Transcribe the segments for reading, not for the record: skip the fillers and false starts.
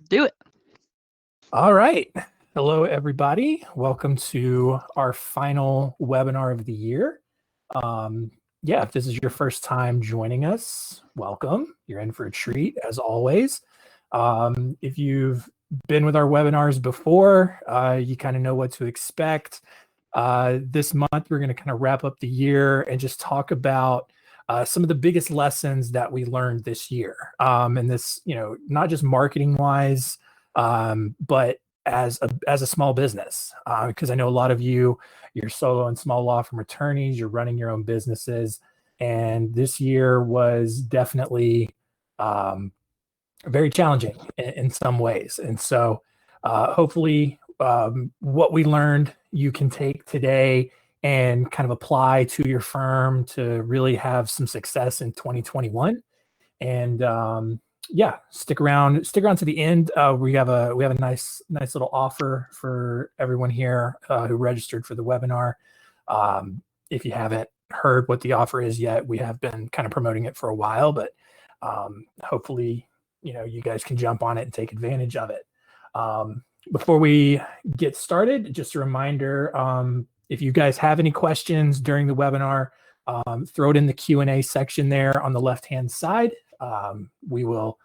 do it. All right. Hello, everybody. Welcome to our final webinar of the year. If this is your first time joining us, welcome. You're in for a treat, as always. If you've been with our webinars before, you kind of know what to expect. This month, we're going to kind of wrap up the year and just talk about some of the biggest lessons that we learned this year. And this, not just marketing wise, but as a small business, because I know a lot of you're solo and small law firm attorneys, you're running your own businesses, and this year was definitely very challenging in some ways. And so hopefully what we learned you can take today and kind of apply to your firm to really have some success in 2021. And stick around to the end. We have a nice little offer for everyone here who registered for the webinar. If you haven't heard what the offer is yet, we have been kind of promoting it for a while, but hopefully you guys can jump on it and take advantage of it. Before we get started, just a reminder, if you guys have any questions during the webinar, throw it in the Q&A section there on the left-hand side. We will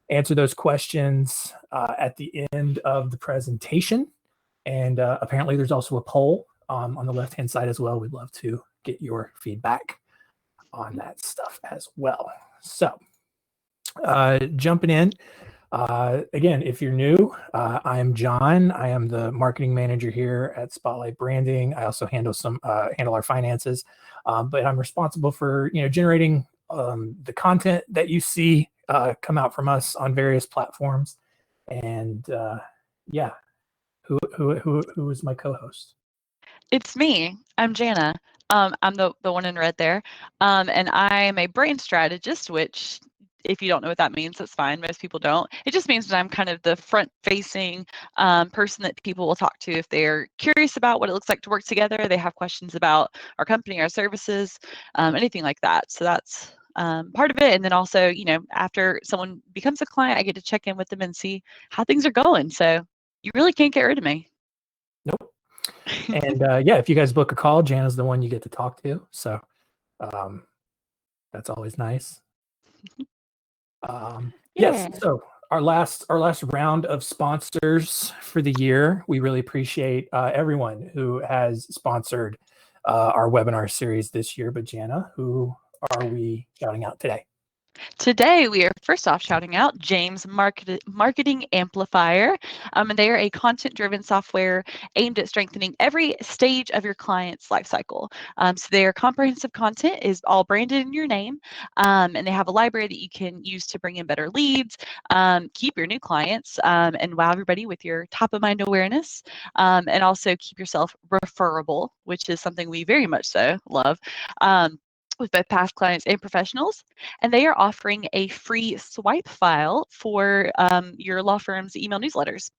answer those questions at the end of the presentation. And apparently there's also a poll on the left-hand side as well. We'd love to get your feedback on that stuff as well. So jumping in, again, if you're new, I am John. I am the marketing manager here at Spotlight Branding. I also handle our finances, but I'm responsible for generating the content that you see come out from us on various platforms. And who is my co-host? It's me. I'm Jana. I'm the one in red there. And I'm a brand strategist, which if you don't know what that means, that's fine. Most people don't. It just means that I'm kind of the front-facing person that people will talk to if they're curious about what it looks like to work together. They have questions about our company, our services, anything like that. So that's part of it. And then also, after someone becomes a client, I get to check in with them and see how things are going. So you really can't get rid of me. Nope. And if you guys book a call, Jana's the one you get to talk to. So that's always nice. Yes. So our last round of sponsors for the year. We really appreciate everyone who has sponsored our webinar series this year. But Jana, who are we shouting out today? Today, we are first off shouting out James Marketing Amplifier. And they are a content-driven software aimed at strengthening every stage of your client's lifecycle. So their comprehensive content is all branded in your name, and they have a library that you can use to bring in better leads, keep your new clients, and wow everybody with your top-of-mind awareness, and also keep yourself referable, which is something we very much so love. With both past clients and professionals, and they are offering a free swipe file for your law firm's email newsletters.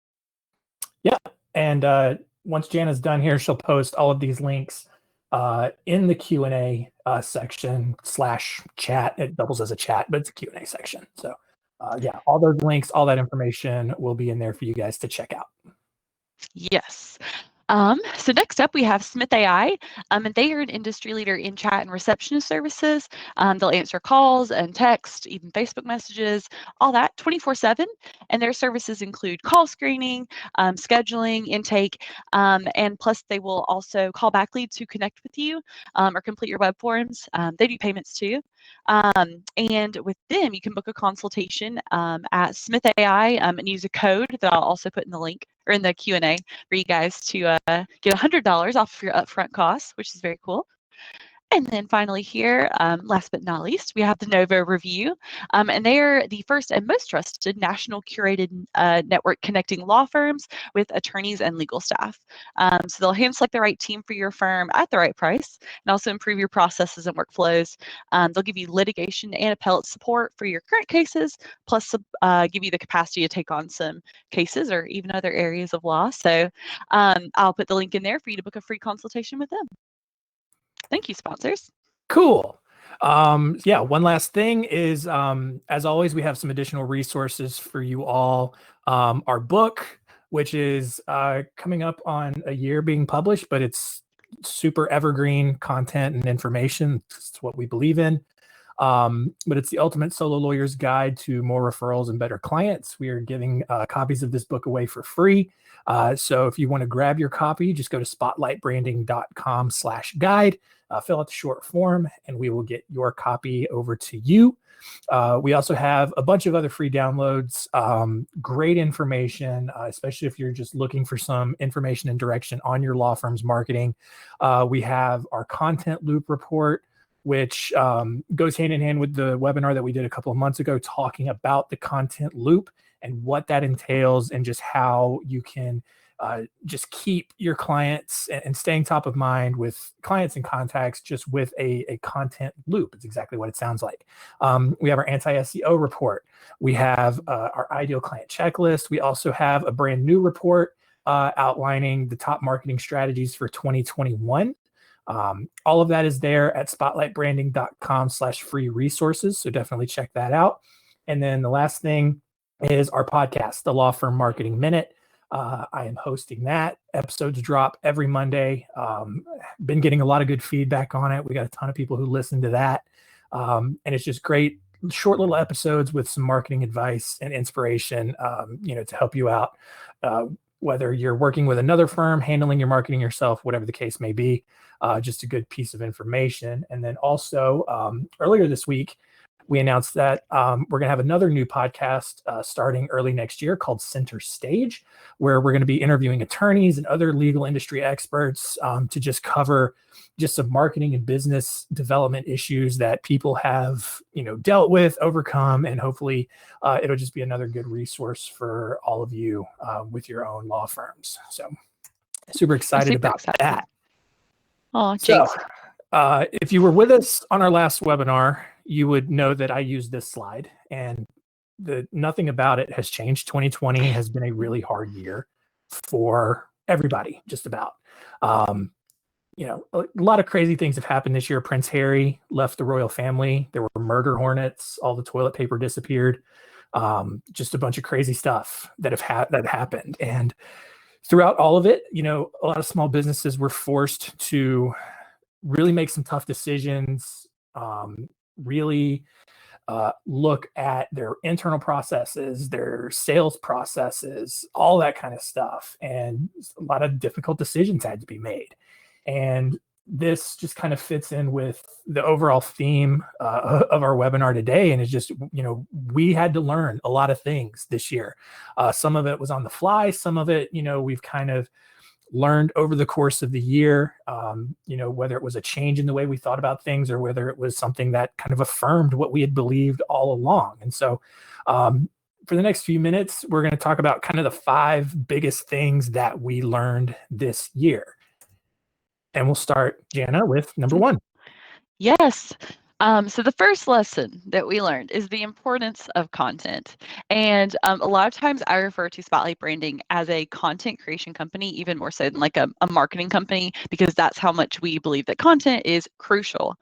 Yeah, and once Jana's done here, she'll post all of these links in the Q&A section /chat. It doubles as a chat, but it's a Q&A section. So all those links, all that information will be in there for you guys to check out. Yes. So next up, we have Smith AI, and they are an industry leader in chat and receptionist services. They'll answer calls and text, even Facebook messages, all that 24/7. And their services include call screening, scheduling, intake, and plus they will also call back leads who connect with you or complete your web forms. They do payments too. And with them, you can book a consultation at Smith AI and use a code that I'll also put in the link or in the Q&A for you guys to get $100 off of your upfront costs, which is very cool. And then finally here, last but not least, we have the Novo Review, and they are the first and most trusted national curated network connecting law firms with attorneys and legal staff. So they'll hand select the right team for your firm at the right price and also improve your processes and workflows. They'll give you litigation and appellate support for your current cases, plus give you the capacity to take on some cases or even other areas of law. So I'll put the link in there for you to book a free consultation with them. Thank you, sponsors. Cool. One last thing is, as always, we have some additional resources for you all Our book, which is coming up on a year being published, but it's super evergreen content and information. It's what we believe in. But it's the ultimate solo lawyer's guide to more referrals and better clients. We are giving copies of this book away for free. So if you want to grab your copy, just go to spotlightbranding.com/guide, fill out the short form, and we will get your copy over to you. We also have a bunch of other free downloads, great information, especially if you're just looking for some information and direction on your law firm's marketing. We have our content loop report, which goes hand in hand with the webinar that we did a couple of months ago, talking about the content loop and what that entails and just how you can just keep your clients and staying top of mind with clients and contacts just with a content loop. It's exactly what it sounds like. We have our anti-SEO report. We have our ideal client checklist. We also have a brand new report outlining the top marketing strategies for 2021. All of that is there at spotlightbranding.com/free resources. So definitely check that out. And then the last thing is our podcast, the Law Firm Marketing Minute. I am hosting that. Episodes drop every Monday. Been getting a lot of good feedback on it. We got a ton of people who listen to that. And it's just great, short little episodes with some marketing advice and inspiration, to help you out. Whether you're working with another firm, handling your marketing yourself, whatever the case may be, just a good piece of information. And then also earlier this week, we announced that we're going to have another new podcast starting early next year called Center Stage, where we're going to be interviewing attorneys and other legal industry experts to just cover just some marketing and business development issues that people have, dealt with, overcome, and hopefully it'll just be another good resource for all of you with your own law firms. So super excited about that. Oh, so if you were with us on our last webinar, you would know that I used this slide, and nothing about it has changed. 2020 has been a really hard year for everybody, just about. A lot of crazy things have happened this year. Prince Harry left the royal family. There were murder hornets. All the toilet paper disappeared. Just a bunch of crazy stuff that happened. And throughout all of it, a lot of small businesses were forced to really make some tough decisions, really look at their internal processes, their sales processes, all that kind of stuff. And a lot of difficult decisions had to be made. And this just kind of fits in with the overall theme of our webinar today. And it's just, we had to learn a lot of things this year. Some of it was on the fly. Some of it, we've kind of learned over the course of the year, whether it was a change in the way we thought about things or whether it was something that kind of affirmed what we had believed all along. And so for the next few minutes, we're going to talk about kind of the 5 biggest things that we learned this year. And we'll start, Jana, with number 1. Yes. So the first lesson that we learned is the importance of content. And a lot of times I refer to Spotlight Branding as a content creation company, even more so than like a marketing company, because that's how much we believe that content is crucial.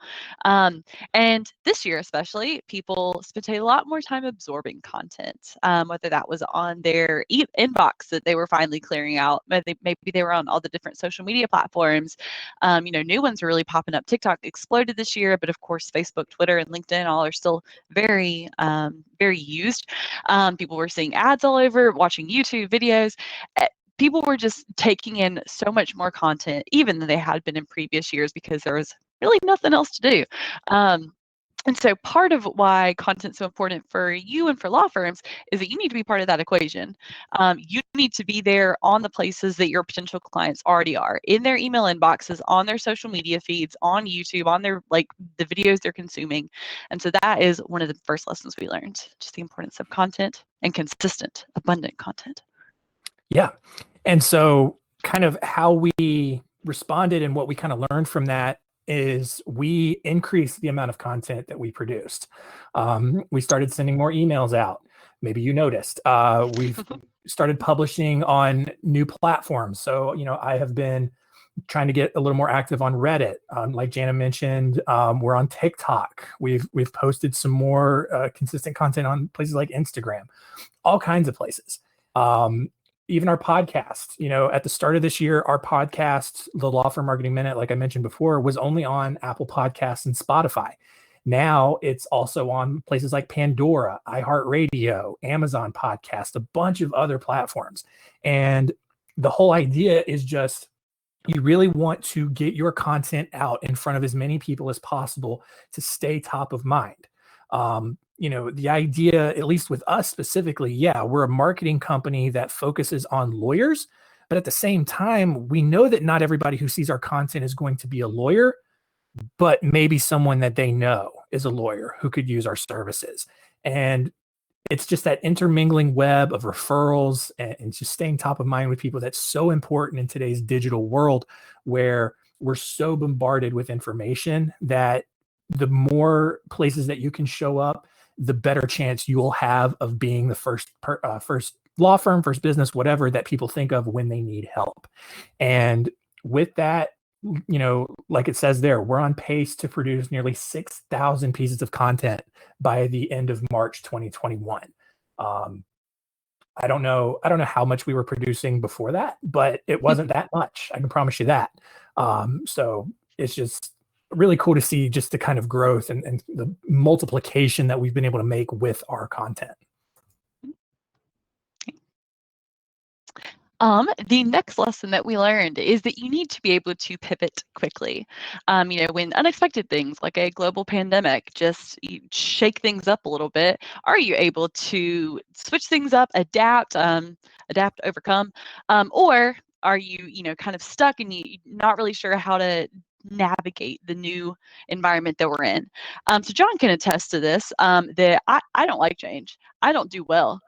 And this year especially, people spent a lot more time absorbing content, whether that was on their inbox that they were finally clearing out, maybe they were on all the different social media platforms. New ones are really popping up. TikTok exploded this year, but of course, Facebook, Twitter, and LinkedIn all are still very, very used. People were seeing ads all over, watching YouTube videos. People were just taking in so much more content, even than they had been in previous years, because there was really nothing else to do. And so part of why content's so important for you and for law firms is that you need to be part of that equation. You need to be there on the places that your potential clients already are, in their email inboxes, on their social media feeds, on YouTube, on their the videos they're consuming. And so that is one of the first lessons we learned, just the importance of content and consistent, abundant content. Yeah. And so kind of how we responded and what we kind of learned from that is we increased the amount of content that we produced. We started sending more emails out. Maybe you noticed. We've started publishing on new platforms. So, I have been trying to get a little more active on Reddit. Like Jana mentioned, we're on TikTok. We've posted some more consistent content on places like Instagram, all kinds of places. Even our podcast, at the start of this year, our podcast, the Law Firm Marketing Minute, like I mentioned before, was only on Apple Podcasts and Spotify. Now it's also on places like Pandora, iHeartRadio, Amazon Podcast, a bunch of other platforms. And the whole idea is just, you really want to get your content out in front of as many people as possible to stay top of mind. The idea, at least with us specifically, yeah, we're a marketing company that focuses on lawyers, but at the same time, we know that not everybody who sees our content is going to be a lawyer, but maybe someone that they know is a lawyer who could use our services. And it's just that intermingling web of referrals and just staying top of mind with people that's so important in today's digital world, where we're so bombarded with information that the more places that you can show up, the better chance you will have of being the first law firm, first business, whatever that people think of when they need help. And with that, like it says there, we're on pace to produce nearly 6,000 pieces of content by the end of March 2021. I don't know how much we were producing before that, but it wasn't that much. I can promise you that. So it's just really cool to see just the kind of growth and the multiplication that we've been able to make with our content. The next lesson that we learned is that you need to be able to pivot quickly. When unexpected things like a global pandemic just shake things up a little bit, are you able to switch things up, adapt, overcome, or are you, kind of stuck and you're not really sure how to navigate the new environment that we're in? So John can attest to this, that I don't like change. I don't do well.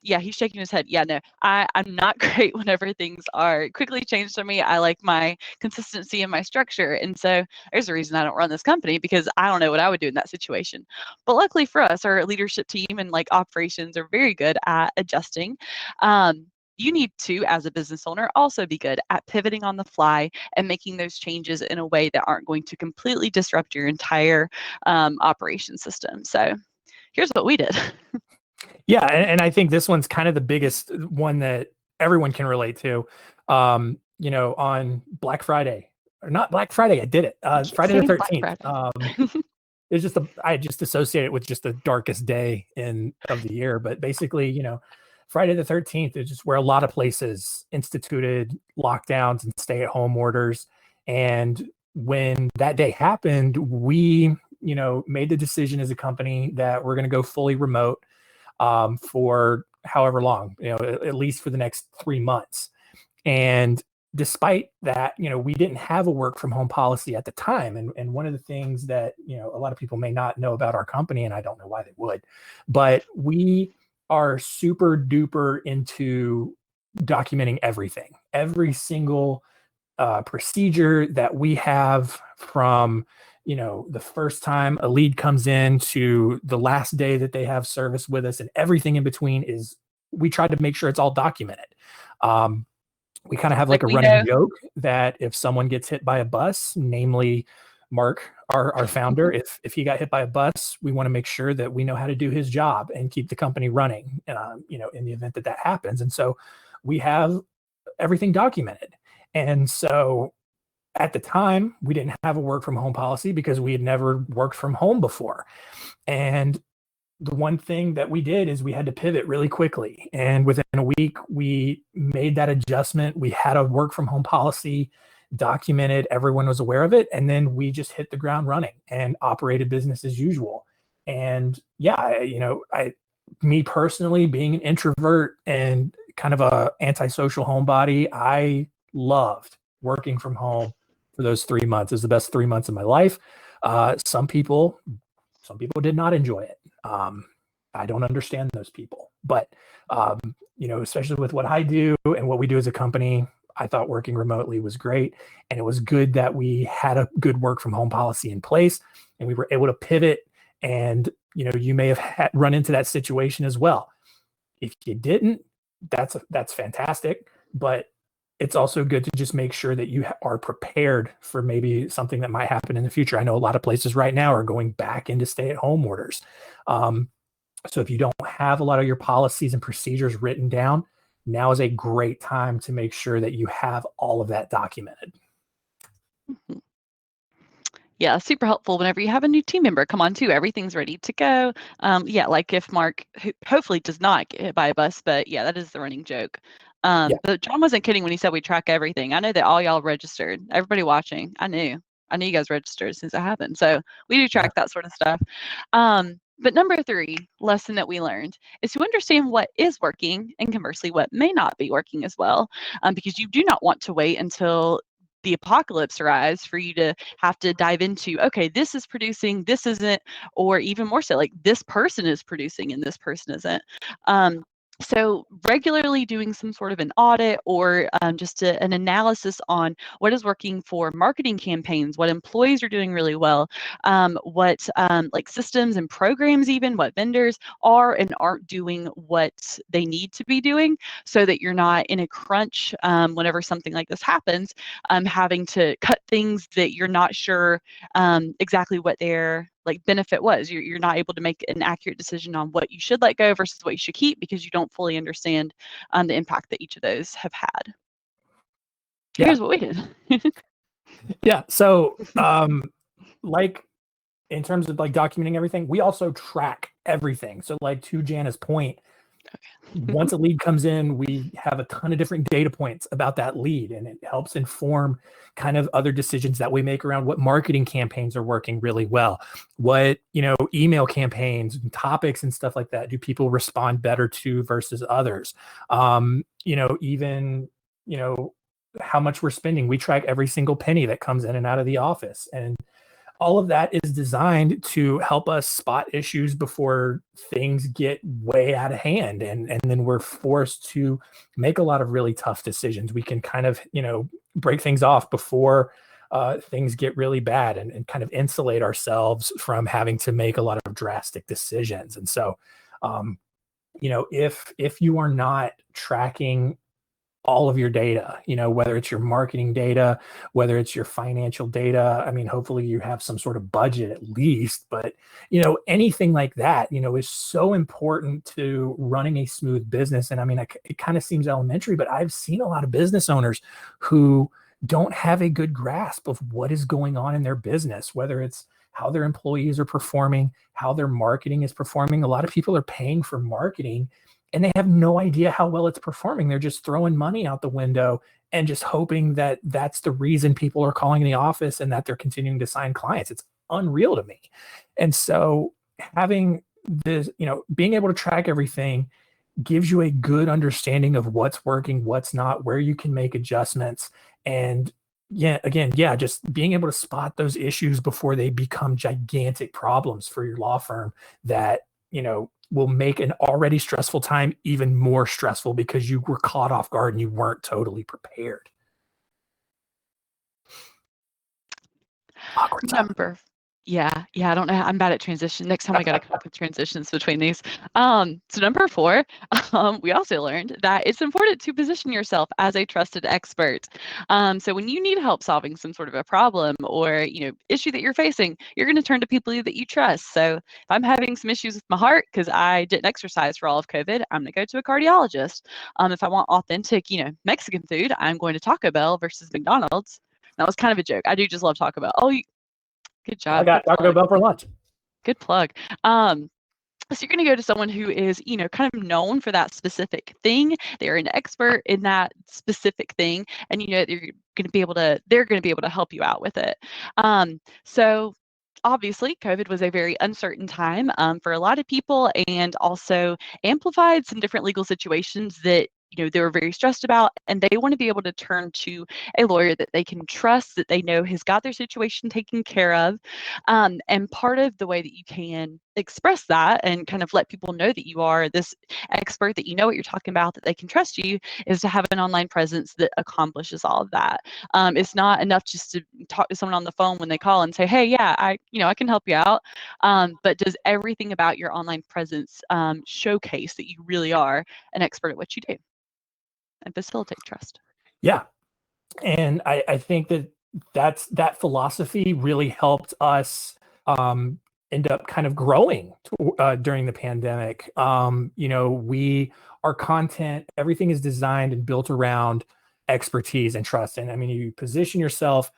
Yeah, he's shaking his head. Yeah, no, I'm not great whenever things are quickly changed for me. I like my consistency and my structure. And so there's a reason I don't run this company, because I don't know what I would do in that situation. But luckily for us, our leadership team and operations are very good at adjusting. You need to, as a business owner, also be good at pivoting on the fly and making those changes in a way that aren't going to completely disrupt your entire operation system. So here's what we did. Yeah, and I think this one's kind of the biggest one that everyone can relate to. On Black Friday, or not Black Friday, I did it. Friday the 13th. It's just I just associate it with just the darkest day of the year. But basically, Friday the 13th is just where a lot of places instituted lockdowns and stay-at-home orders. And when that day happened, we, made the decision as a company that we're going to go fully remote for however long, at least for the next 3 months. And despite that, we didn't have a work from home policy at the time. And one of the things that, a lot of people may not know about our company, and I don't know why they would, but we are super duper into documenting everything, every single procedure that we have, from the first time a lead comes in to the last day that they have service with us, and everything in between we try to make sure it's all documented. We kind of have like a running joke that if someone gets hit by a bus, namely Mark, our founder, if he got hit by a bus, we want to make sure that we know how to do his job and keep the company running, in the event that happens. And so we have everything documented. And so at the time, we didn't have a work from home policy because we had never worked from home before. And the one thing that we did is we had to pivot really quickly. And within a week, we made that adjustment. We had a work from home policy documented. Everyone was aware of it. And then we just hit the ground running and operated business as usual. And yeah, me personally, being an introvert and kind of a antisocial homebody, I loved working from home for those 3 months. It was the best 3 months of my life. Some people did not enjoy it. I don't understand those people, but especially with what I do and what we do as a company, I thought working remotely was great. And it was good that we had a good work from home policy in place and we were able to pivot. And, you may have run into that situation as well. If you didn't, that's fantastic. But it's also good to just make sure that you are prepared for maybe something that might happen in the future. I know a lot of places right now are going back into stay-at-home orders. So if you don't have a lot of your policies and procedures written down, now is a great time to make sure that you have all of that documented. Mhm. Yeah, super helpful whenever you have a new team member come on too. Everything's ready to go. Yeah, like if Mark hopefully does not get hit by a bus, but yeah, that is the running joke. Yeah. But John wasn't kidding when he said we track everything. I know that all y'all registered. Everybody watching, I knew you guys registered since it happened. So we do Yeah. track that sort of stuff. But number 3 lesson that we learned is to understand what is working and conversely what may not be working as well, because you do not want to wait until the apocalypse arrives for you to have to dive into, okay, this is producing, this isn't, or even more so, like this person is producing and this person isn't. So regularly doing some sort of an audit or just an analysis on what is working for marketing campaigns, what employees are doing really well, what like systems and programs, even what vendors are and aren't doing what they need to be doing, so that you're not in a crunch whenever something like this happens, having to cut things that you're not sure exactly what their like benefit was. You're not able to make an accurate decision on what you should let go versus what you should keep because you don't fully understand the impact that each of those have had. Yeah. Here's what we did. Yeah. So, like in terms of like documenting everything, we also track everything. So, like to Jana's point, once a lead comes in, we have a ton of different data points about that lead, and it helps inform kind of other decisions that we make around what marketing campaigns are working really well, what, email campaigns and topics and stuff like that do people respond better to versus others. Even, how much we're spending. We track every single penny that comes in and out of the office, and all of that is designed to help us spot issues before things get way out of hand, and then we're forced to make a lot of really tough decisions. We can kind of break things off before things get really bad, and kind of insulate ourselves from having to make a lot of drastic decisions. And so if you are not tracking all of your data, whether it's your marketing data, whether it's your financial data. I mean, hopefully you have some sort of budget at least, but anything like that, is so important to running a smooth business. And I mean, it kind of seems elementary, but I've seen a lot of business owners who don't have a good grasp of what is going on in their business, whether it's how their employees are performing, how their marketing is performing. A lot of people are paying for marketing and they have no idea how well it's performing. They're just throwing money out the window and just hoping that that's the reason people are calling the office and that they're continuing to sign clients. It's unreal to me. And so having this, being able to track everything gives you a good understanding of what's working, what's not, where you can make adjustments. And just being able to spot those issues before they become gigantic problems for your law firm that, will make an already stressful time even more stressful because you were caught off guard and you weren't totally prepared. Awkward time. Yeah, I don't know. I'm bad at transition. Next time I got to come up with transitions between these. So number 4, we also learned that it's important to position yourself as a trusted expert. So when you need help solving some sort of a problem or, issue that you're facing, you're going to turn to people that you trust. So if I'm having some issues with my heart because I didn't exercise for all of COVID, I'm going to go to a cardiologist. If I want authentic, Mexican food, I'm going to Taco Bell versus McDonald's. That was kind of a joke. I do just love Taco Bell. Oh, good I job. got Good Taco plug. Bell for lunch. Good plug. So you're going to go to someone who is, kind of known for that specific thing. They're an expert in that specific thing, and they're going to be able to help you out with it. So obviously, COVID was a very uncertain time for a lot of people, and also amplified some different legal situations that they were very stressed about, and they want to be able to turn to a lawyer that they can trust, that they know has got their situation taken care of. And part of the way that you can express that and kind of let people know that you are this expert, that you know what you're talking about, that they can trust you, is to have an online presence that accomplishes all of that. It's not enough just to talk to someone on the phone when they call and say, hey, yeah, I can help you out. But does everything about your online presence showcase that you really are an expert at what you do and facilitate trust? Yeah. And I think that that philosophy really helped us end up kind of growing during the pandemic. Our content, everything is designed and built around expertise and trust. And I mean, you position yourself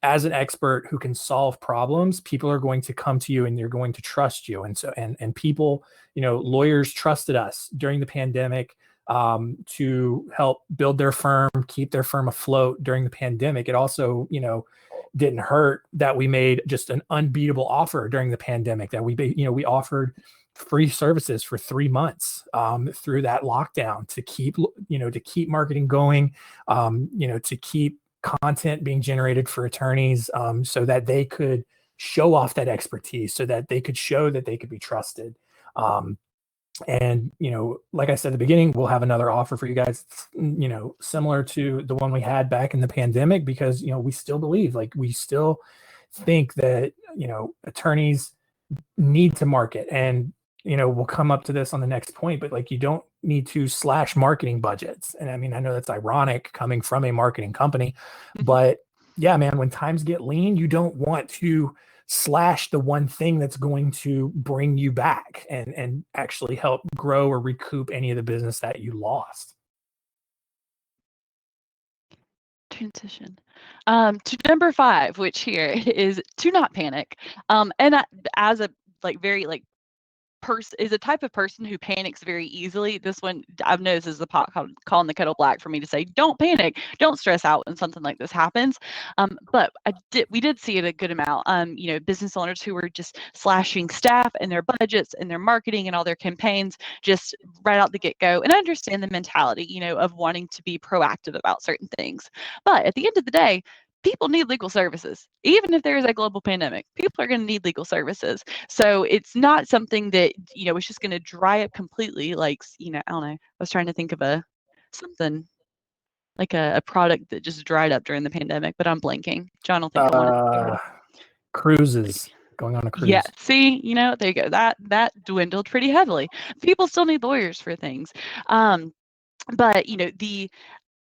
as an expert who can solve problems, people are going to come to you and they're going to trust you. And so, and people, lawyers trusted us during the pandemic to help build their firm, keep their firm afloat during the pandemic. It also, didn't hurt that we made just an unbeatable offer during the pandemic, that we offered free services for 3 months through that lockdown to keep marketing going, to keep content being generated for attorneys so that they could show off that expertise, so that they could show that they could be trusted. And, like I said at the beginning, we'll have another offer for you guys, similar to the one we had back in the pandemic, because, we still believe, we still think that, attorneys need to market. And, we'll come up to this on the next point, but you don't need to slash marketing budgets. And I mean, I know that's ironic coming from a marketing company, but yeah, man, when times get lean, you don't want to slash the one thing that's going to bring you back and actually help grow or recoup any of the business that you lost. Transition to number 5, which here is to not panic. As a very is a type of person who panics very easily. This one I've noticed is the pot calling the kettle black for me to say, don't panic, don't stress out when something like this happens. But we did see it a good amount. Business owners who were just slashing staff and their budgets and their marketing and all their campaigns just right out the get-go. And I understand the mentality, of wanting to be proactive about certain things. But at the end of the day, people need legal services. Even if there is a global pandemic, people are going to need legal services. So it's not something that, is just going to dry up completely. I don't know. I was trying to think of something like a product that just dried up during the pandemic, but I'm blanking. John will think I want it. Cruises. Going on a cruise. Yeah. See, there you go. That dwindled pretty heavily. People still need lawyers for things. But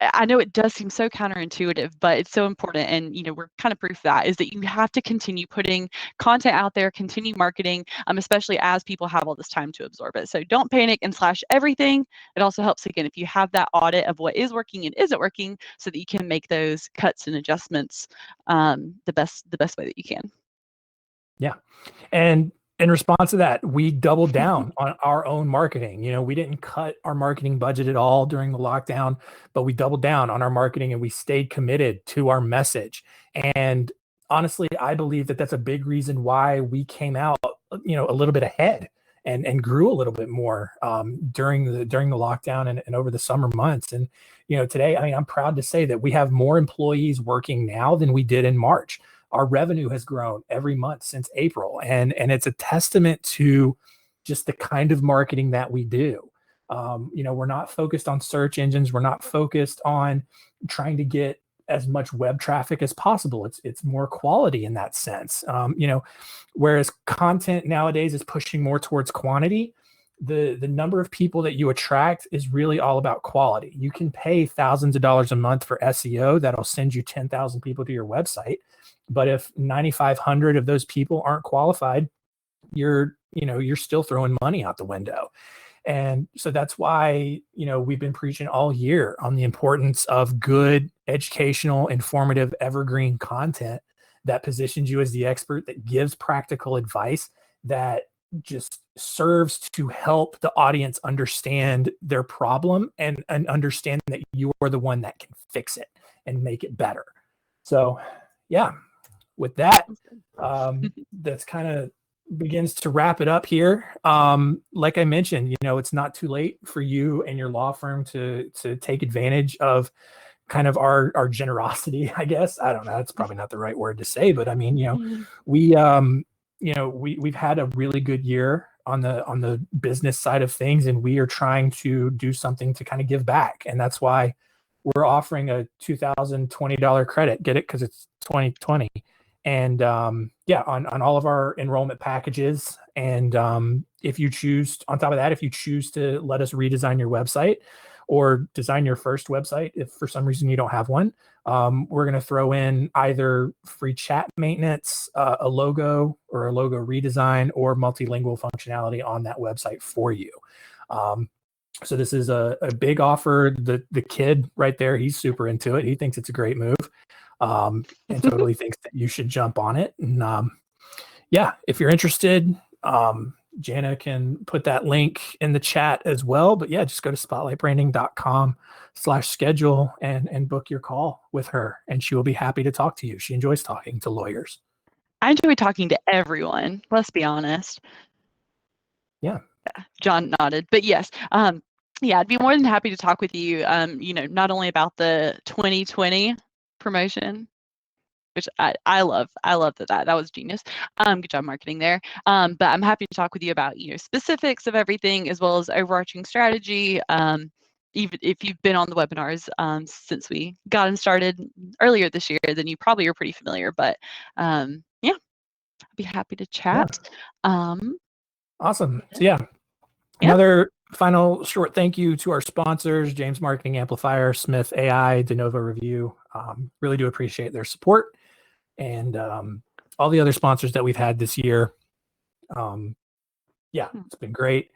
I know it does seem so counterintuitive, but it's so important. And, we're kind of proof of that is that you have to continue putting content out there, continue marketing, especially as people have all this time to absorb it. So don't panic and slash everything. It also helps, again, if you have that audit of what is working and isn't working so that you can make those cuts and adjustments the best way that you can. Yeah. And in response to that, we doubled down on our own marketing. We didn't cut our marketing budget at all during the lockdown, but we doubled down on our marketing and we stayed committed to our message. And honestly, I believe that that's a big reason why we came out, a little bit ahead and grew a little bit more during the lockdown and over the summer months. And, today, I mean, I'm proud to say that we have more employees working now than we did in March. Our revenue has grown every month since April. And it's a testament to just the kind of marketing that we do. We're not focused on search engines. We're not focused on trying to get as much web traffic as possible. It's more quality in that sense. Whereas content nowadays is pushing more towards quantity, the number of people that you attract is really all about quality. You can pay thousands of dollars a month for SEO that'll send you 10,000 people to your website. But if 9,500 of those people aren't qualified, you're still throwing money out the window. And so that's why, we've been preaching all year on the importance of good, educational, informative, evergreen content that positions you as the expert, that gives practical advice, that just serves to help the audience understand their problem and understand that you are the one that can fix it and make it better. So, yeah. With that, that's kind of begins to wrap it up here. Like I mentioned, it's not too late for you and your law firm to take advantage of kind of our generosity, I guess. I don't know. That's probably not the right word to say, but I mean, we've had a really good year on the business side of things, and we are trying to do something to kind of give back. And that's why we're offering a $2,020 credit. Get it? Because it's 2020. And on all of our enrollment packages. And if you choose, on top of that, if you choose to let us redesign your website, or design your first website if for some reason you don't have one. We're going to throw in either free chat maintenance, a logo or a logo redesign, or multilingual functionality on that website for you. So this is a big offer. The kid right there, he's super into it. He thinks it's a great move, and totally thinks that you should jump on it. And yeah, if you're interested, Jana can put that link in the chat as well. But yeah, just go to spotlightbranding.com/schedule and book your call with her, and she will be happy to talk to you. She enjoys talking to lawyers. I enjoy talking to everyone. Let's be honest. Yeah. John nodded, but yes. Yeah, I'd be more than happy to talk with you. Not only about the 2020 promotion, which I love. I love that was genius. Good job marketing there. But I'm happy to talk with you about specifics of everything as well as overarching strategy. Even if you've been on the webinars since we got them started earlier this year, then you probably are pretty familiar. But yeah, I'd be happy to chat. Yeah. Awesome. So yeah. Another final short thank you to our sponsors, James Marketing Amplifier, Smith AI, De Novo Review. Really do appreciate their support, and all the other sponsors that we've had this year. Yeah, it's been great.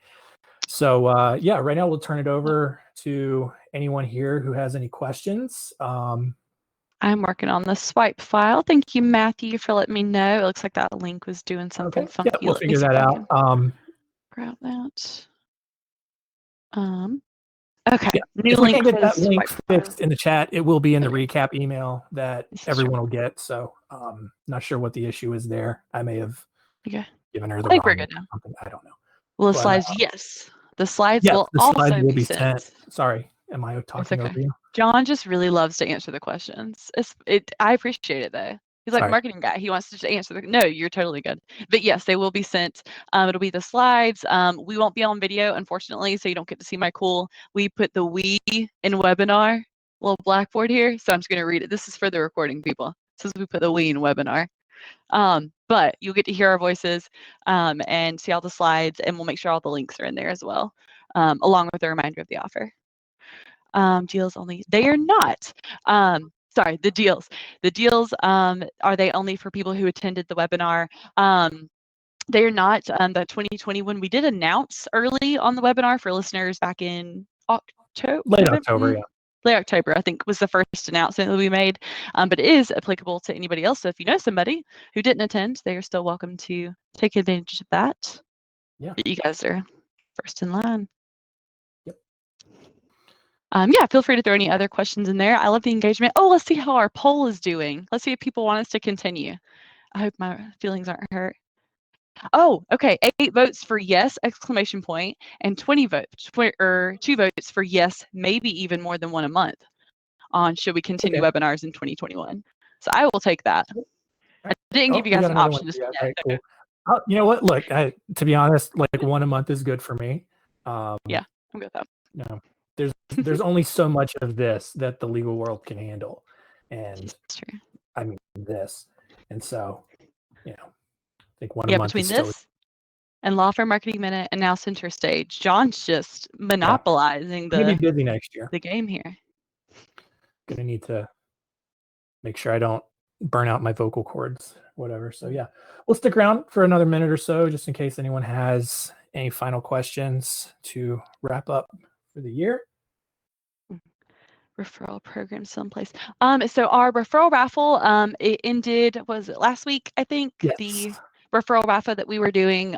So yeah, right now we'll turn it over to anyone here who has any questions. I'm working on the swipe file. Thank you, Matthew, for letting me know. It looks like that link was doing something funky. Yeah, we'll figure that out. Grab that. Okay. Yeah. If we can't get that link fixed in the chat, it will be in the recap email that everyone will get. So not sure what the issue is there. I may have given her the wrong we're good now. I don't know. Well, the slides, yes. The slides will also be sent. Sorry, am I talking over you? John just really loves to answer the questions. I appreciate it though. He's like a marketing guy. He wants to just answer no, you're totally good. But yes, they will be sent. It'll be the slides. We won't be on video, unfortunately, so you don't get to see my cool. We put the we in webinar, little blackboard here. So I'm just going to read it. This is for the recording people. It says we put the we in webinar. But you'll get to hear our voices and see all the slides, and we'll make sure all the links are in there as well, along with a reminder of the offer. Deals only. They are not. Sorry, the deals. The deals, are they only for people who attended the webinar? They are not. The 2021, we did announce early on the webinar for listeners back in October. Late October, yeah. Late October, I think, was the first announcement that we made, but it is applicable to anybody else. So if you know somebody who didn't attend, they are still welcome to take advantage of that. Yeah. You guys are first in line. Yep. Yeah, feel free to throw any other questions in there. I love the engagement. Oh, let's see how our poll is doing. Let's see if people want us to continue. I hope my feelings aren't hurt. Oh, okay. 8 votes for yes, exclamation point, and 20 votes, or 2 votes for yes, maybe even more than one a month on should we continue webinars in 2021. So I will take that. I didn't give you guys an option to say no. Cool. You know what? Look, to be honest, like one a month is good for me. Yeah, I'm good with that. No, there's only so much of this that the legal world can handle, and I mean this, and so I think one a month between is this and Law Firm Marketing Minute and now Center Stage, John's just monopolizing be busy next year. The game here. Gonna need to make sure I don't burn out my vocal cords, whatever. So yeah, we'll stick around for another minute or so, just in case anyone has any final questions to wrap up for the year. Referral program still in place. So our referral raffle, it ended, was it last week? I think the referral raffle that we were doing.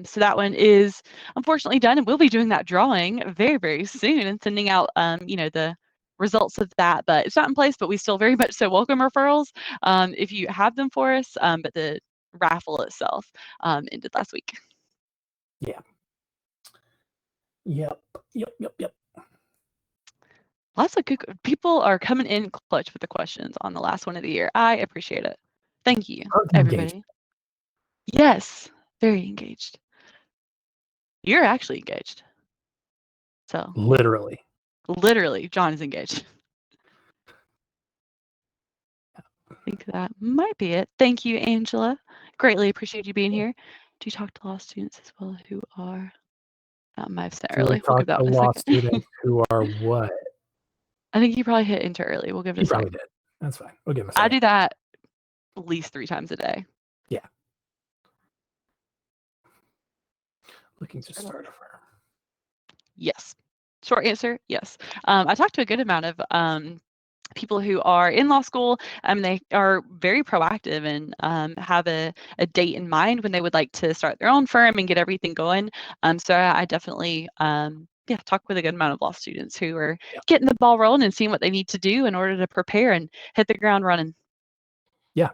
So that one is unfortunately done, and we'll be doing that drawing very, very soon and sending out, the results of that. But it's not in place, but we still very much so welcome referrals if you have them for us. But the raffle itself ended last week. Yeah. Yep. Lots of good people are coming in clutch with the questions on the last one of the year. I appreciate it. Thank you, everybody. Engaged. Yes, very engaged. You're actually engaged. So literally, John is engaged. I think that might be it. Thank you, Angela. Greatly appreciate you being here. Do you talk to law students as well who are I've sent Do you early. want to We'll talk give that to one a law second. students who are what? I think you probably hit enter early. We'll give it You a second. probably did. That's fine. We'll give him a I second. do that at least 3 times a day. Yeah. Looking to start a firm. Yes. Short answer, yes. I talked to a good amount of people who are in law school. They are very proactive and have a date in mind when they would like to start their own firm and get everything going. So I definitely talk with a good amount of law students who are getting the ball rolling and seeing what they need to do in order to prepare and hit the ground running. Yeah.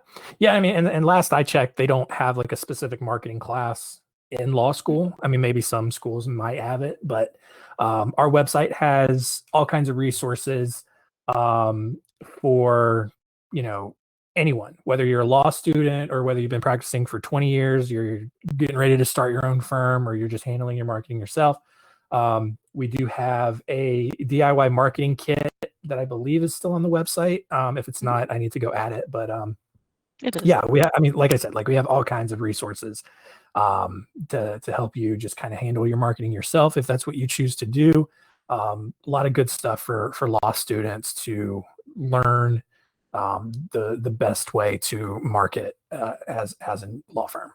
I mean, and last I checked, they don't have like a specific marketing class in law school. I mean, maybe some schools might have it, but our website has all kinds of resources for, anyone, whether you're a law student or whether you've been practicing for 20 years, you're getting ready to start your own firm, or you're just handling your marketing yourself. We do have a DIY marketing kit that I believe is still on the website. If it's not, I need to go add it, but It is. yeah, I mean, like I said, like we have all kinds of resources to help you just kind of handle your marketing yourself if that's what you choose to do. A lot of good stuff for law students to learn the best way to market as a law firm.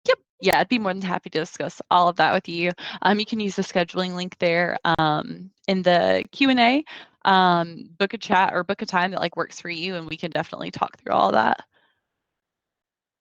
Yep. Yeah, I'd be more than happy to discuss all of that with you. You can use the scheduling link there in the Q&A. Book a chat or book a time that works for you, and we can definitely talk through all of that.